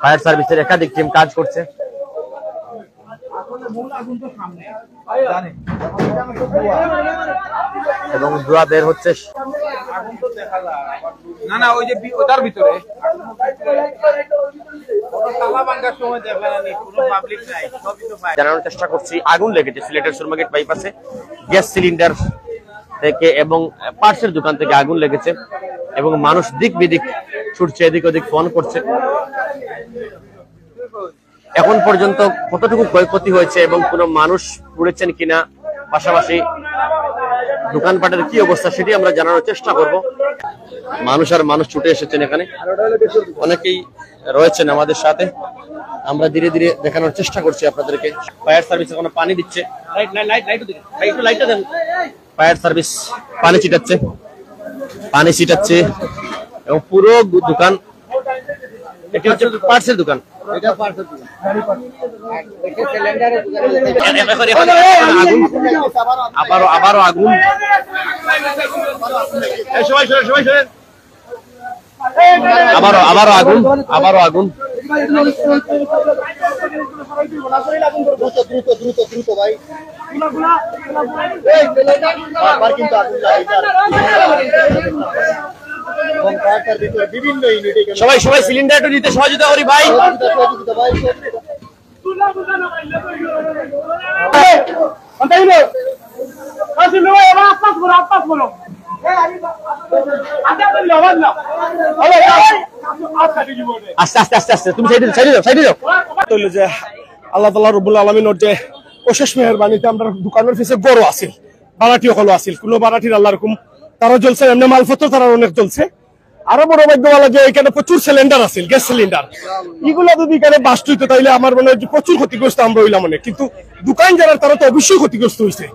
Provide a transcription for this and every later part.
Fire সার্ভিসের একাধিক team কাজ করছে। এবং ধোঁয়া বের হচ্ছে। না না, ওই যে ওটার ভিতরে জানানোর চেষ্টা করছি, আগুন লেগেছে সিলেটের সুরমাগেট বাইপাসে গ্যাস সিলিন্ডার থেকে এবং পার্সের দোকান থেকে আগুন লেগেছে এবং মানুষ দিক বিদিক ছুটছে, এদিক ওদিক ফোন করছে। এখন পর্যন্ত কতটুকু ক্ষয়ক্ষতি হয়েছে এবং কোনো মানুষ পড়েছেন কিনা, পাশাপাশি দোকানপাটের কি অবস্থা সেটি আমরা জানানোর চেষ্টা করব। মানুষ আর মানুষ ছুটে এসেছেন, এখানে অনেকেই রয়েছেন আমাদের সাথে। আমরা ধীরে ধীরে দেখানোর চেষ্টা করছি আপনাদেরকে। ফায়ার সার্ভিস এখন পানি দিচ্ছে, ফায়ার সার্ভিস পানি ছিটাচ্ছে এবং পুরো দোকান, এটি হচ্ছে পার্সেল দোকান। আবারও আগুন, আবারও আগুন। সবাই সিলিন্ডার দিতে সহযোগিতা করি ভাই। আল্লাহ তাআলা রব্বুল আলামিনের যে অশেষ মেহেরবানিতে আমরা দোকানের পিছে গরু আছিল, বাড়াটি হলো আছিল, কোনো বাড়াটির আল্লাহ রকম তারা জ্বলছে, এমনি মালপত্র তারা অনেক জ্বলছে। আরো বড় ভাগ্যওয়ালা যে এখানে প্রচুর সিলিন্ডার আছে, গ্যাস সিলিন্ডার, এগুলো যদি এখানে বাস্ট হইতো তাইলে আমার মনে হয় প্রচুর ক্ষতিগ্রস্ত আমরা হইলাম অনেক। কিন্তু দোকান যারা তারা তো অবশ্যই ক্ষতিগ্রস্ত হয়েছে,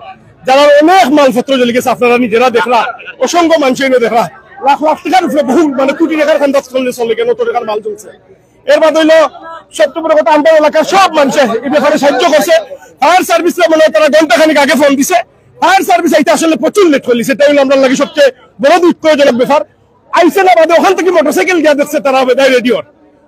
যারা অনেক মালপত্র জ্বলে গেছে। আপনারা নিজেরা দেখলা, অসংখ্য মানুষ এনে দেখলা, লাখ লাখ টাকার উপরে বহু মানে কোটি টাকার খান্দাজ করলে চলে কেন, অত টাকার মাল জ্বলছে। এর বাদ হইলো সবচেয়ে বড় কথা, আমরা এলাকার সব মানুষ এই ব্যাপারে সাহায্য করছে। ফায়ার সার্ভিস মানে তারা ঘন্টাখানিক আগে ফোন দিছে, ফায়ার সার্ভিস আইতে আসলে প্রচুর লেট করলি, সেটা হলো আমরা লাগে সবচেয়ে বড় দুঃখজনক ব্যাপার। আইসে না বাদে ওখান থেকে মোটরসাইকেল গিয়ে দেখছে তারা রেডিওর,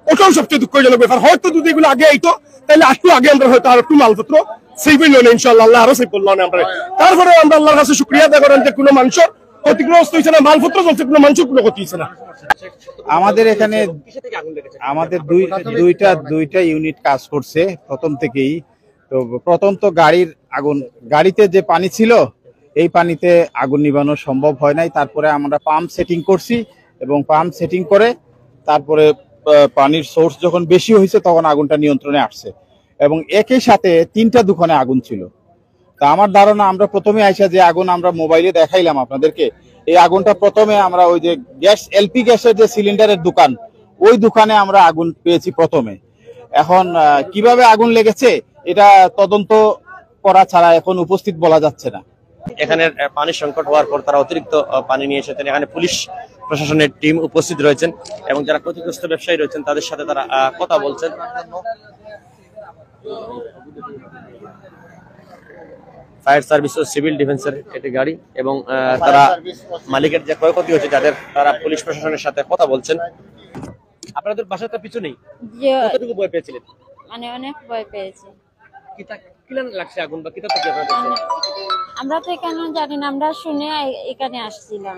ওটাও সবচেয়ে দুঃখজনক ব্যাপার। হয়তো যদি এগুলো আগে আইতো তাহলে একটু আগে আমরা হয়তো আর একটু মালপত্র সেই বললো না, ইনশাল্লাহ আল্লাহ আরো সেই বললো না আমরা। তারপরে আমরা আল্লাহর কাছে শুকরিয়া আদায় করেন যে কোনো মানুষের ক্ষতিগ্রস্ত হয়েছে না, মালপত্র চলছে, কোনো মানুষের কোনো ক্ষতি হয়েছে না। আমাদের এখানে আমাদের দুইটা ইউনিট কাজ করছে প্রথম থেকেই। তো প্রথম তো গাড়ির আগুন, গাড়িতে যে পানি ছিল এই পানিতে আগুন নিভানো সম্ভব হয় নাই। তারপরে আমরা পাম্প সেটিং করছি এবং পাম্প সেটিং করে তারপরে পানির সোর্স যখন বেশি হয়েছে তখন আগুনটা নিয়ন্ত্রণে আসছে এবং একই সাথে 3টা দোকানে আগুন ছিল। তা আমার ধারণা আমরা প্রথমে আইসা যে আগুন আমরা মোবাইলে দেখাইলাম আপনাদেরকে, এই আগুনটা প্রথমে আমরা ওই যে গ্যাস এলপি গ্যাসের যে সিলিন্ডারের দোকান, ওই দোকানে আমরা আগুন পেয়েছি প্রথমে। এখন কিভাবে আগুন লেগেছে এটা তদন্ত করা ছাড়া এখন উপস্থিত বলা যাচ্ছে না। এখানে পানির সংকট হওয়ার পর তারা অতিরিক্ত পানি নিয়ে এসেছেন। এখানে পুলিশ প্রশাসনের টিম উপস্থিত রয়েছেন এবং যারা ক্ষতিগ্রস্ত ব্যবসায়ী রয়েছেন তাদের সাথে তারা কথা বলছেন। ফায়ার সার্ভিস ও সিভিল ডিফেন্সের একটি গাড়ি এবং তারা মালিকের যে ক্ষয়ক্ষতি হয়েছে তাদের, তারা পুলিশ প্রশাসনের সাথে কথা বলছেন। আপনাদের বাসাটা পিছু নেই, কতটুকু ভয় পেয়েছিলেন? মানে অনেক ভয় পেয়েছি। লাগছে আগুন বা কিতা থেকে আমরা তো এখানে জানি না, আমরা শুনে এখানে আসছিলাম।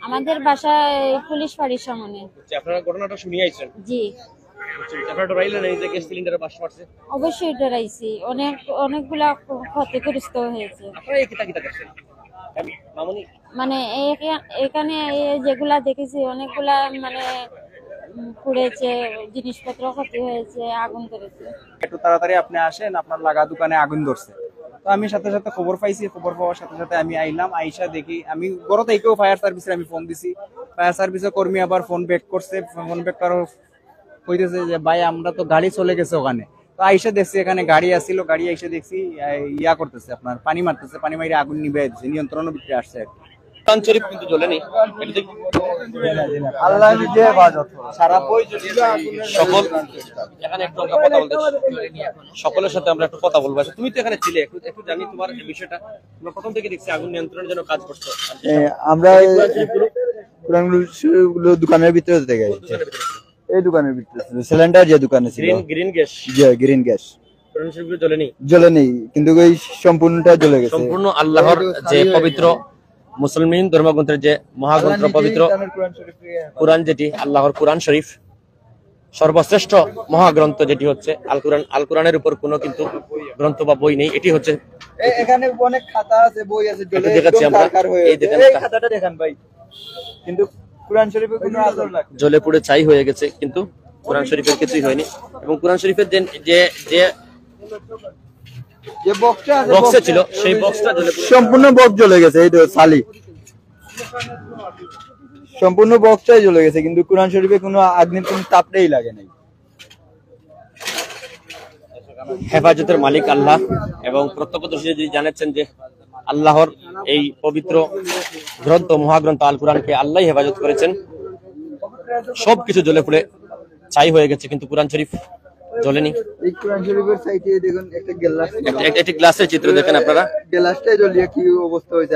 আমাদের বাসায় পুলিশ ফাঁড়ির সামনে। আপনারা ঘটনাটা শুনে আইছেন? জি। আপনারা ডরাইলেন এই যে গ্যাস সিলিন্ডারে বাস মারছে? অবশ্যই ডরাইছি, অনেকগুলা ক্ষতিগ্রস্ত হয়েছে। আপনারা এই কিতা করছেন মামুনি? মানে এখানে যেগুলা দেখেছি অনেকগুলা মানে পুড়েছে, জিনিসপত্র ক্ষতি হয়েছে, আগুন ধরেছে। একটু তাড়াতাড়ি আপনি আসেন, আপনার লাগা দোকানে আগুন ধরছে। তো আমি সাথে সাথে খবর পাইছি, খবর পাওয়ার সাথে সাথে আমি আইলাম। আইসা দেখি, আমি বড় থেকেও ফায়ার সার্ভিসে আমি ফোন দিছি, ফায়ার সার্ভিসের কর্মী আবার ফোন ব্যাক করছে। ফোন ব্যাক করার কইতেছে যে ভাই আমরা তো গাড়ি চলে গেছে ওখানে। তো আইসা দেখছি এখানে গাড়ি আসছিল, গাড়ি আইসা দেখছি ইয়া করতেছে, আপনার পানি মারতেছে, পানি মাইরে আগুন নিভে দিচ্ছে, নিয়ন্ত্রণের ভিতরে আসছে। শরীফ কিন্তু জ্বলেনি। আল্লাহ নিজে ইবাদত সারা বই সকল এখানে একটু কথা বলতে, সকলের সাথে আমরা একটু কথা বলবো। তুমি তো এখানে ছিলে, একটু জানি তোমার এই বিষয়টা। আমরা প্রথম থেকে দেখছি আগুন নিয়ন্ত্রণের জন্য কাজ করছো। আমরা দোকানের ভিতরে থেকে এই দোকানের ভিতরে ছিল, সিলিন্ডার যে দোকানে ছিল, গ্রিন গ্যাস যে গ্রিন গ্যাস কোরআন শরীফে জ্বলেনি। জ্বলে নেই, কিন্তু ওই সম্পূর্ণটা জ্বলে গেছে। সম্পূর্ণ আল্লাহর যে পবিত্র মুসলমান ধর্মগ্রন্থের যে মহাগ্রন্থ পবিত্র কোরআন, যেটি আল্লাহর কোরআন শরীফ সর্বশ্রেষ্ঠ মহাগ্রন্থ, যেটি হচ্ছে আল কোরআন। আল কোরআনের উপর কোনো কিন্তু গ্রন্থ বা বই নেই। এটি হচ্ছে এখানে অনেক খাতা আছে, বই আছে, জ্বলে দেখাচ্ছি আমরা। এই দেখেন, এই খাতাটা দেখান ভাই, কিন্তু কোরআন শরীফে কোনো আদর লাগছে। জ্বলে পুড়ে ছাই হয়ে গেছে, কিন্তু কোরআন শরীফের কিছুই হয়নি। এবং কোরআন শরীফের যে যে যে বক্সটা আছে, বক্সে ছিল সেই বক্সটা জ্বলে পুড়ে সম্পূর্ণ বক্স জ্বলে গেছে। এই তো সালি, সম্পূর্ণ বক্সটাই জ্বলে গেছে, কিন্তু কোরআন শরীফে কোনো আগ্নির কোনো তাপটাই লাগে নাই। হেফাজতের মালিক আল্লাহ, এবং প্রত্যক্ষদর্শী যদি জানাচ্ছেন যে আল্লাহর এই পবিত্র গ্রন্থ মহাগ্রন্থ আল কোরআনকে আল্লাহ হেফাজত করেছেন। সবকিছু জ্বলে পুড়ে ছাই হয়ে গেছে, কিন্তু কোরআন শরীফ জ্বলেনি। এই কোরআন শরীফের সাইডে দেখুন একটা গ্লাস, একটি গ্লাসের চিত্র দেখেন আপনারা। গ্লাসটাই জ্বলিয়ে কি অবস্থা হয়েছে।